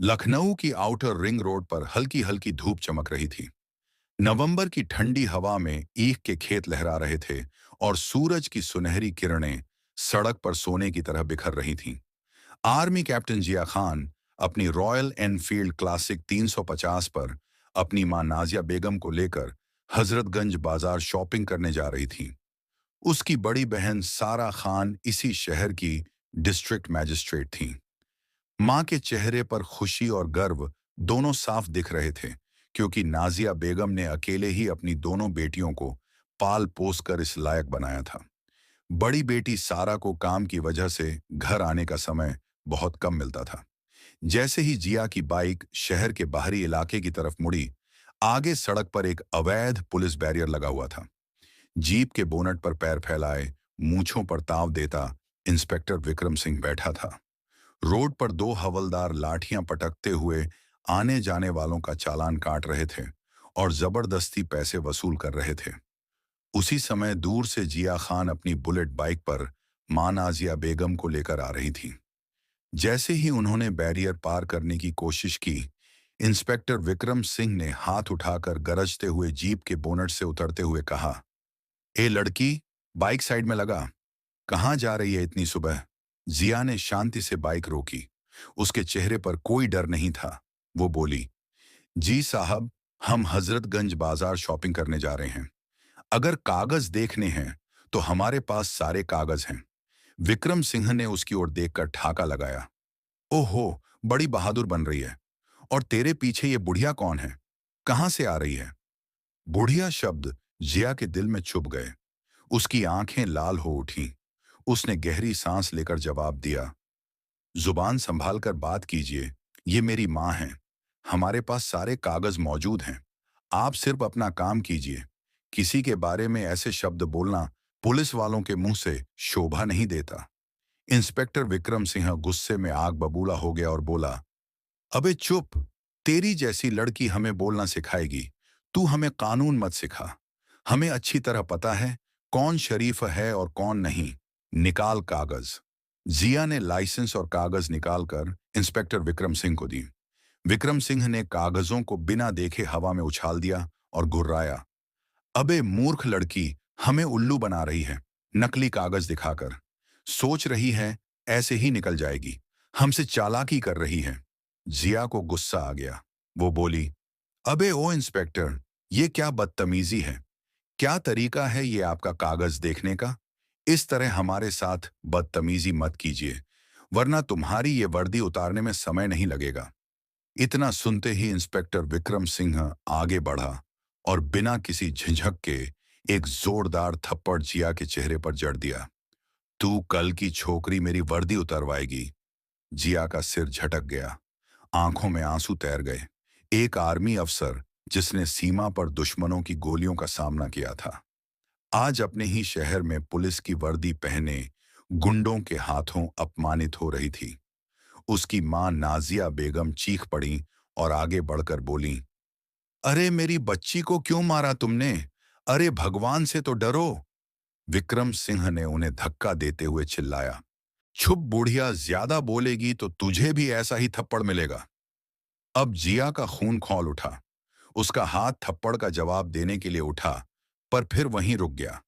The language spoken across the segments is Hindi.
लखनऊ की आउटर रिंग रोड पर हल्की हल्की धूप चमक रही थी। नवंबर की ठंडी हवा में ईख के खेत लहरा रहे थे और सूरज की सुनहरी किरणें सड़क पर सोने की तरह बिखर रही थीं। आर्मी कैप्टन जिया खान अपनी रॉयल एनफील्ड क्लासिक 350 पर अपनी मां नाजिया बेगम को लेकर हजरतगंज बाजार शॉपिंग करने जा रही थी। उसकी बड़ी बहन सारा खान इसी शहर की डिस्ट्रिक्ट मैजिस्ट्रेट थीं। मां के चेहरे पर खुशी और गर्व दोनों साफ दिख रहे थे, क्योंकि नाजिया बेगम ने अकेले ही अपनी दोनों बेटियों को पाल पोस कर इस लायक बनाया था। बड़ी बेटी सारा को काम की वजह से घर आने का समय बहुत कम मिलता था। जैसे ही जिया की बाइक शहर के बाहरी इलाके की तरफ मुड़ी, आगे सड़क पर एक अवैध पुलिस बैरियर लगा हुआ था। जीप के बोनट पर पैर फैलाए, मूंछों पर ताव देता इंस्पेक्टर विक्रम सिंह बैठा था। रोड पर दो हवलदार लाठियां पटकते हुए आने जाने वालों का चालान काट रहे थे और जबरदस्ती पैसे वसूल कर रहे थे। उसी समय दूर से जिया खान अपनी बुलेट बाइक पर मां नाजिया बेगम को लेकर आ रही थी। जैसे ही उन्होंने बैरियर पार करने की कोशिश की, इंस्पेक्टर विक्रम सिंह ने हाथ उठाकर गरजते हुए जीप के बोनट से उतरते हुए कहा, ए लड़की, बाइक साइड में लगा। कहाँ जा रही है इतनी सुबह? जिया ने शांति से बाइक रोकी। उसके चेहरे पर कोई डर नहीं था। वो बोली, जी साहब, हम हजरतगंज बाजार शॉपिंग करने जा रहे हैं। अगर कागज देखने हैं तो हमारे पास सारे कागज हैं। विक्रम सिंह ने उसकी ओर देखकर ठाका लगाया। ओहो, बड़ी बहादुर बन रही है। और तेरे पीछे ये बुढ़िया कौन है? कहाँ से आ रही है? बुढ़िया शब्द जिया के दिल में चुभ गए। उसकी आंखें लाल हो उठीं। उसने गहरी सांस लेकर जवाब दिया, जुबान संभाल कर बात कीजिए। ये मेरी माँ है। हमारे पास सारे कागज मौजूद हैं। आप सिर्फ अपना काम कीजिए। किसी के बारे में ऐसे शब्द बोलना पुलिस वालों के मुंह से शोभा नहीं देता। इंस्पेक्टर विक्रम सिंह गुस्से में आग बबूला हो गया और बोला, अबे चुप। तेरी जैसी लड़की हमें बोलना सिखाएगी? तू हमें कानून मत सिखा। हमें अच्छी तरह पता है कौन शरीफ है और कौन नहीं। निकाल कागज। जिया ने लाइसेंस और कागज निकालकर इंस्पेक्टर विक्रम सिंह को दी। विक्रम सिंह ने कागजों को बिना देखे हवा में उछाल दिया और गुर्राया, अबे मूर्ख लड़की, हमें उल्लू बना रही है। नकली कागज दिखाकर सोच रही है ऐसे ही निकल जाएगी। हमसे चालाकी कर रही है। जिया को गुस्सा आ गया। वो बोली, अबे ओ इंस्पेक्टर, ये क्या बदतमीजी है? क्या तरीका है ये आपका कागज देखने का? इस तरह हमारे साथ बदतमीजी मत कीजिए, वरना तुम्हारी ये वर्दी उतारने में समय नहीं लगेगा। इतना सुनते ही इंस्पेक्टर विक्रम सिंह आगे बढ़ा और बिना किसी झिझक के एक जोरदार थप्पड़ जिया के चेहरे पर जड़ दिया। तू कल की छोकरी मेरी वर्दी उतरवाएगी। जिया का सिर झटक गया। आंखों में आंसू तैर गए। एक आर्मी अफसर जिसने सीमा पर दुश्मनों की गोलियों का सामना किया था, आज अपने ही शहर में पुलिस की वर्दी पहने गुंडों के हाथों अपमानित हो रही थी। उसकी मां नाजिया बेगम चीख पड़ी और आगे बढ़कर बोली, अरे मेरी बच्ची को क्यों मारा तुमने? अरे भगवान से तो डरो। विक्रम सिंह ने उन्हें धक्का देते हुए चिल्लाया, चुप बुढ़िया, ज्यादा बोलेगी तो तुझे भी ऐसा ही थप्पड़ मिलेगा। अब जिया का खून खौल उठा। उसका हाथ थप्पड़ का जवाब देने के लिए उठा, पर फिर वहीं रुक गया।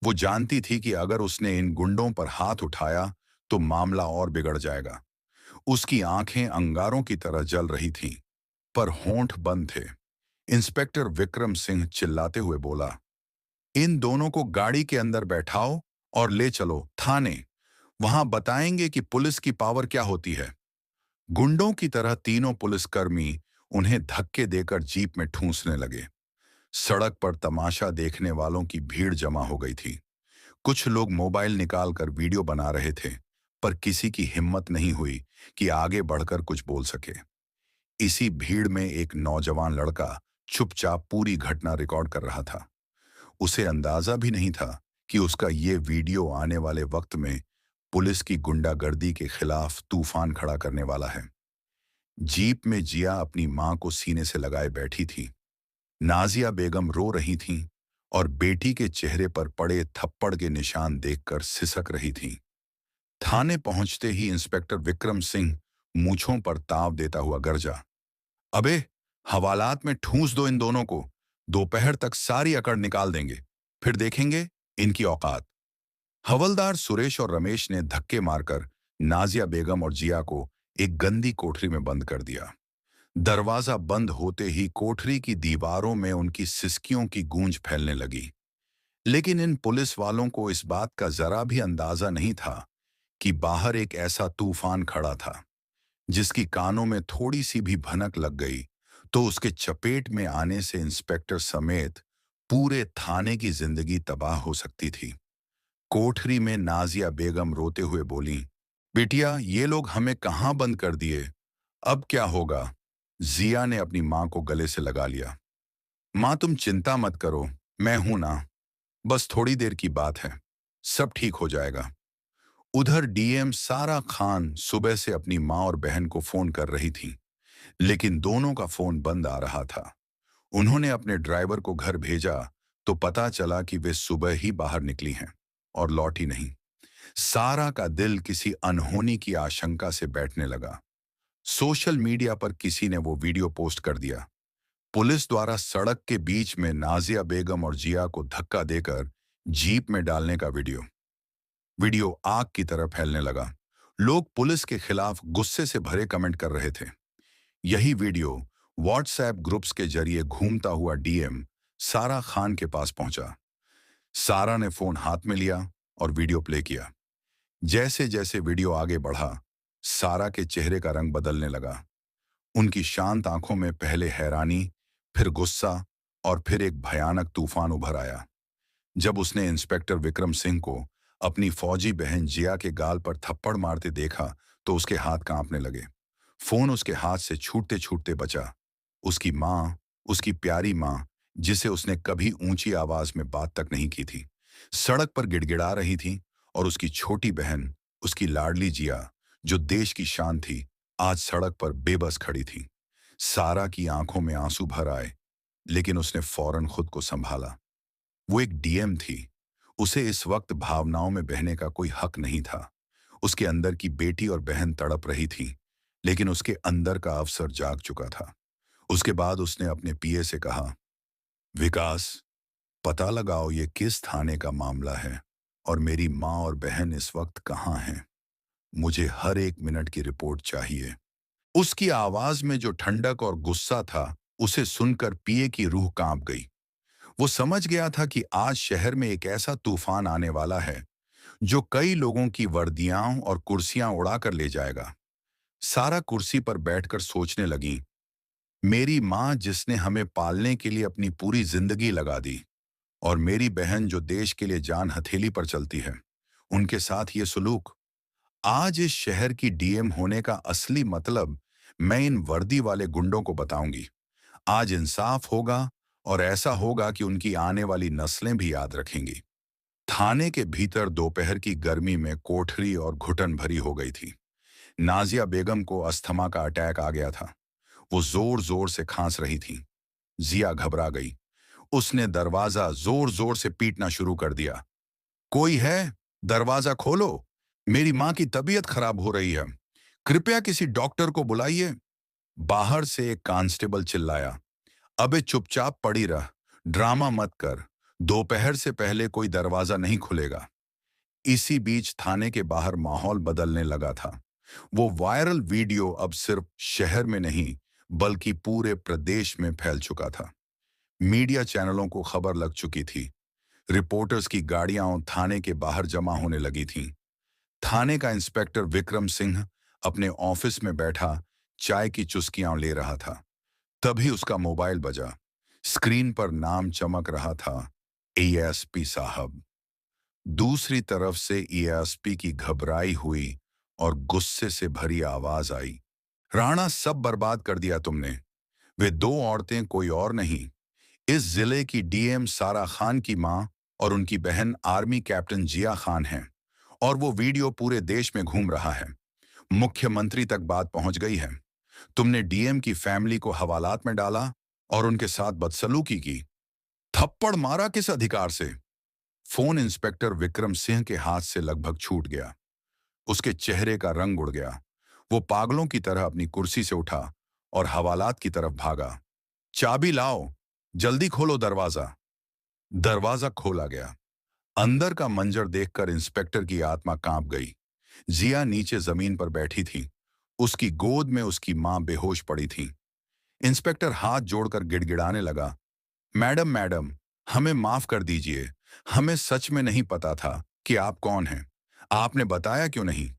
वो जानती थी कि अगर उसने इन गुंडों पर हाथ उठाया तो मामला और बिगड़ जाएगा। उसकी आंखें अंगारों की तरह जल रही थीं, पर होंठ बंद थे। इंस्पेक्टर विक्रम सिंह चिल्लाते हुए बोला, इन दोनों को गाड़ी के अंदर बैठाओ और ले चलो थाने। वहां बताएंगे कि पुलिस की पावर क्या होती है। गुंडों की तरह तीनों पुलिसकर्मी उन्हें धक्के देकर जीप में ठूंसने लगे। सड़क पर तमाशा देखने वालों की भीड़ जमा हो गई थी। कुछ लोग मोबाइल निकालकर वीडियो बना रहे थे, पर किसी की हिम्मत नहीं हुई कि आगे बढ़कर कुछ बोल सके। इसी भीड़ में एक नौजवान लड़का चुपचाप पूरी घटना रिकॉर्ड कर रहा था। उसे अंदाजा भी नहीं था कि उसका ये वीडियो आने वाले वक्त में पुलिस की गुंडागर्दी के खिलाफ तूफान खड़ा करने वाला है। जीप में जिया अपनी मां को सीने से लगाए बैठी थी। नाजिया बेगम रो रही थीं और बेटी के चेहरे पर पड़े थप्पड़ के निशान देखकर सिसक रही थीं। थाने पहुंचते ही इंस्पेक्टर विक्रम सिंह मूंछों पर ताव देता हुआ गरजा, अबे, हवालात में ठूंस दो इन दोनों को। दोपहर तक सारी अकड़ निकाल देंगे, फिर देखेंगे इनकी औकात। हवलदार सुरेश और रमेश ने धक्के मारकर नाजिया बेगम और जिया को एक गंदी कोठरी में बंद कर दिया। दरवाजा बंद होते ही कोठरी की दीवारों में उनकी सिसकियों की गूंज फैलने लगी। लेकिन इन पुलिस वालों को इस बात का जरा भी अंदाजा नहीं था कि बाहर एक ऐसा तूफान खड़ा था, जिसकी कानों में थोड़ी सी भी भनक लग गई तो उसके चपेट में आने से इंस्पेक्टर समेत पूरे थाने की जिंदगी तबाह हो सकती थी। कोठरी में नाजिया बेगम रोते हुए बोली, बिटिया, ये लोग हमें कहाँ बंद कर दिए, अब क्या होगा? जिया ने अपनी मां को गले से लगा लिया। मां, तुम चिंता मत करो, मैं हूं ना, बस थोड़ी देर की बात है, सब ठीक हो जाएगा। उधर डीएम सारा खान सुबह से अपनी मां और बहन को फोन कर रही थी, लेकिन दोनों का फोन बंद आ रहा था। उन्होंने अपने ड्राइवर को घर भेजा तो पता चला कि वे सुबह ही बाहर निकली हैं और लौटी नहीं। सारा का दिल किसी अनहोनी की आशंका से बैठने लगा। सोशल मीडिया पर किसी ने वो वीडियो पोस्ट कर दिया, पुलिस द्वारा सड़क के बीच में नाजिया बेगम और जिया को धक्का देकर जीप में डालने का वीडियो। वीडियो आग की तरह फैलने लगा। लोग पुलिस के खिलाफ गुस्से से भरे कमेंट कर रहे थे। यही वीडियो व्हाट्सएप ग्रुप्स के जरिए घूमता हुआ डीएम सारा खान के पास पहुंचा। सारा ने फोन हाथ में लिया और वीडियो प्ले किया। जैसे जैसे वीडियो आगे बढ़ा, सारा के चेहरे का रंग बदलने लगा। उनकी शांत आंखों में पहले हैरानी, फिर गुस्सा और फिर एक भयानक तूफान उभर आया। जब उसने इंस्पेक्टर विक्रम सिंह को अपनी फौजी बहन जिया के गाल पर थप्पड़ मारते देखा तो उसके हाथ कांपने लगे। फोन उसके हाथ से छूटते छूटते बचा। उसकी माँ, उसकी प्यारी माँ, जिसे उसने कभी ऊंची आवाज में बात तक नहीं की थी, सड़क पर गिड़गिड़ा रही थी। और उसकी छोटी बहन, उसकी लाडली जिया, जो देश की शान थी, आज सड़क पर बेबस खड़ी थी। सारा की आंखों में आंसू भर आए, लेकिन उसने फौरन खुद को संभाला। वो एक डीएम थी, उसे इस वक्त भावनाओं में बहने का कोई हक नहीं था। उसके अंदर की बेटी और बहन तड़प रही थी, लेकिन उसके अंदर का अफसर जाग चुका था। उसके बाद उसने अपने पीए से कहा, विकास, पता लगाओ ये किस थाने का मामला है और मेरी माँ और बहन इस वक्त कहाँ हैं। मुझे हर एक मिनट की रिपोर्ट चाहिए। उसकी आवाज में जो ठंडक और गुस्सा था, उसे सुनकर पीए की रूह कांप गई। वो समझ गया था कि आज शहर में एक ऐसा तूफान आने वाला है जो कई लोगों की वर्दियां और कुर्सियां उड़ा कर ले जाएगा। सारा कुर्सी पर बैठकर सोचने लगी, मेरी माँ जिसने हमें पालने के लिए अपनी पूरी जिंदगी लगा दी, और मेरी बहन जो देश के लिए जान हथेली पर चलती है, उनके साथ ये सुलूक। आज इस शहर की डीएम होने का असली मतलब मैं इन वर्दी वाले गुंडों को बताऊंगी। आज इंसाफ होगा और ऐसा होगा कि उनकी आने वाली नस्लें भी याद रखेंगी। थाने के भीतर दोपहर की गर्मी में कोठरी और घुटन भरी हो गई थी। नाजिया बेगम को अस्थमा का अटैक आ गया था। वो जोर जोर से खांस रही थी। जिया घबरा गई। उसने दरवाजा जोर जोर से पीटना शुरू कर दिया। कोई है? दरवाजा खोलो, मेरी माँ की तबीयत खराब हो रही है, कृपया किसी डॉक्टर को बुलाइए। बाहर से एक कांस्टेबल चिल्लाया, अबे चुपचाप पड़ी रह, ड्रामा मत कर, दोपहर से पहले कोई दरवाजा नहीं खुलेगा। इसी बीच थाने के बाहर माहौल बदलने लगा था। वो वायरल वीडियो अब सिर्फ शहर में नहीं, बल्कि पूरे प्रदेश में फैल चुका था। मीडिया चैनलों को खबर लग चुकी थी। रिपोर्टर्स की गाड़ियां थाने के बाहर जमा होने लगी थीं। थाने का इंस्पेक्टर विक्रम सिंह अपने ऑफिस में बैठा चाय की चुस्कियां ले रहा था। तभी उसका मोबाइल बजा। स्क्रीन पर नाम चमक रहा था, एएसपी साहब। दूसरी तरफ से एएसपी की घबराई हुई और गुस्से से भरी आवाज आई, राणा, सब बर्बाद कर दिया तुमने। वे दो औरतें कोई और नहीं, इस जिले की डीएम सारा खान की मां और उनकी बहन आर्मी कैप्टन जिया खान हैं। और वो वीडियो पूरे देश में घूम रहा है। मुख्यमंत्री तक बात पहुंच गई है। तुमने डीएम की फैमिली को हवालात में डाला और उनके साथ बदसलूकी की। थप्पड़ मारा किस अधिकार से? फोन इंस्पेक्टर विक्रम सिंह के हाथ से लगभग छूट गया। उसके चेहरे का रंग उड़ गया। वो पागलों की तरह अपनी कुर्सी से उठा और हवालात की तरफ भागा। चाबी लाओ, जल्दी खोलो दरवाजा। दरवाजा खोला गया। अंदर का मंजर देखकर इंस्पेक्टर की आत्मा कांप गई। जिया नीचे जमीन पर बैठी थी। उसकी गोद में उसकी मां बेहोश पड़ी थी। इंस्पेक्टर हाथ जोड़कर गिड़गिड़ाने लगा, मैडम मैडम, हमें माफ कर दीजिए। हमें सच में नहीं पता था कि आप कौन हैं। आपने बताया क्यों नहीं?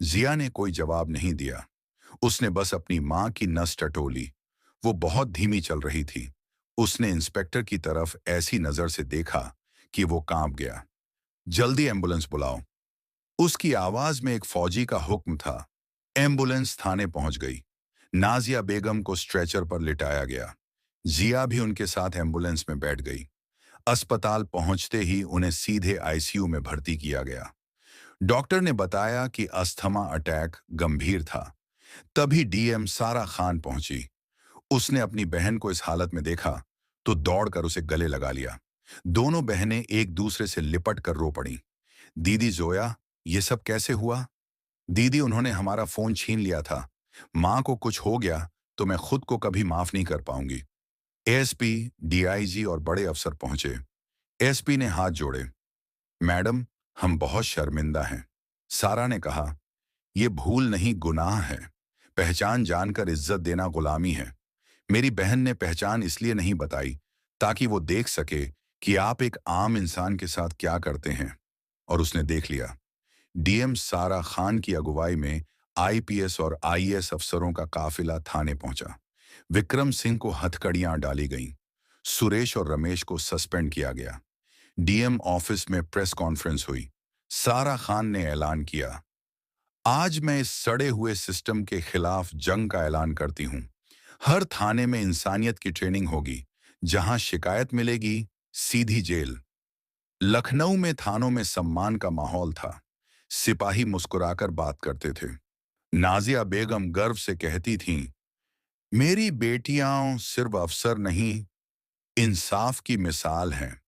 जिया ने कोई जवाब नहीं दिया। उसने बस अपनी मां की नस टटोली। वो बहुत धीमी चल रही थी। उसने इंस्पेक्टर की तरफ ऐसी नजर से देखा कि वो कांप गया। जल्दी एम्बुलेंस बुलाओ। उसकी आवाज में एक फौजी का हुक्म था। एम्बुलेंस थाने पहुंच गई। नाजिया बेगम को स्ट्रेचर पर लिटाया गया। जिया भी उनके साथ एम्बुलेंस में बैठ गई। अस्पताल पहुंचते ही उन्हें सीधे आईसीयू में भर्ती किया गया। डॉक्टर ने बताया कि अस्थमा अटैक गंभीर था। तभी डीएम सारा खान पहुंची। उसने अपनी बहन को इस हालत में देखा तो दौड़कर उसे गले लगा लिया। दोनों बहनें एक दूसरे से लिपट कर रो पड़ी। दीदी जोया, ये सब कैसे हुआ? दीदी, उन्होंने हमारा फोन छीन लिया था। मां को कुछ हो गया तो मैं खुद को कभी माफ नहीं कर पाऊंगी। एसपी, डीआईजी और बड़े अफसर पहुंचे। एसपी ने हाथ जोड़े। मैडम, हम बहुत शर्मिंदा हैं। सारा ने कहा, यह भूल नहीं, गुनाह है। पहचान जानकर इज्जत देना गुलामी है। मेरी बहन ने पहचान इसलिए नहीं बताई ताकि वो देख सके कि आप एक आम इंसान के साथ क्या करते हैं, और उसने देख लिया। डीएम सारा खान की अगुवाई में आईपीएस और आईएएस अफसरों का काफिला थाने पहुंचा। विक्रम सिंह को हथकड़ियां डाली गईं। सुरेश और रमेश को सस्पेंड किया गया। डीएम ऑफिस में प्रेस कॉन्फ्रेंस हुई। सारा खान ने ऐलान किया, आज मैं इस सड़े हुए सिस्टम के खिलाफ जंग का ऐलान करती हूं। हर थाने में इंसानियत की ट्रेनिंग होगी। जहां शिकायत मिलेगी, सीधी जेल। लखनऊ में थानों में सम्मान का माहौल था। सिपाही मुस्कुराकर बात करते थे। नाजिया बेगम गर्व से कहती थीं, मेरी बेटियां सिर्फ अफसर नहीं, इंसाफ की मिसाल हैं।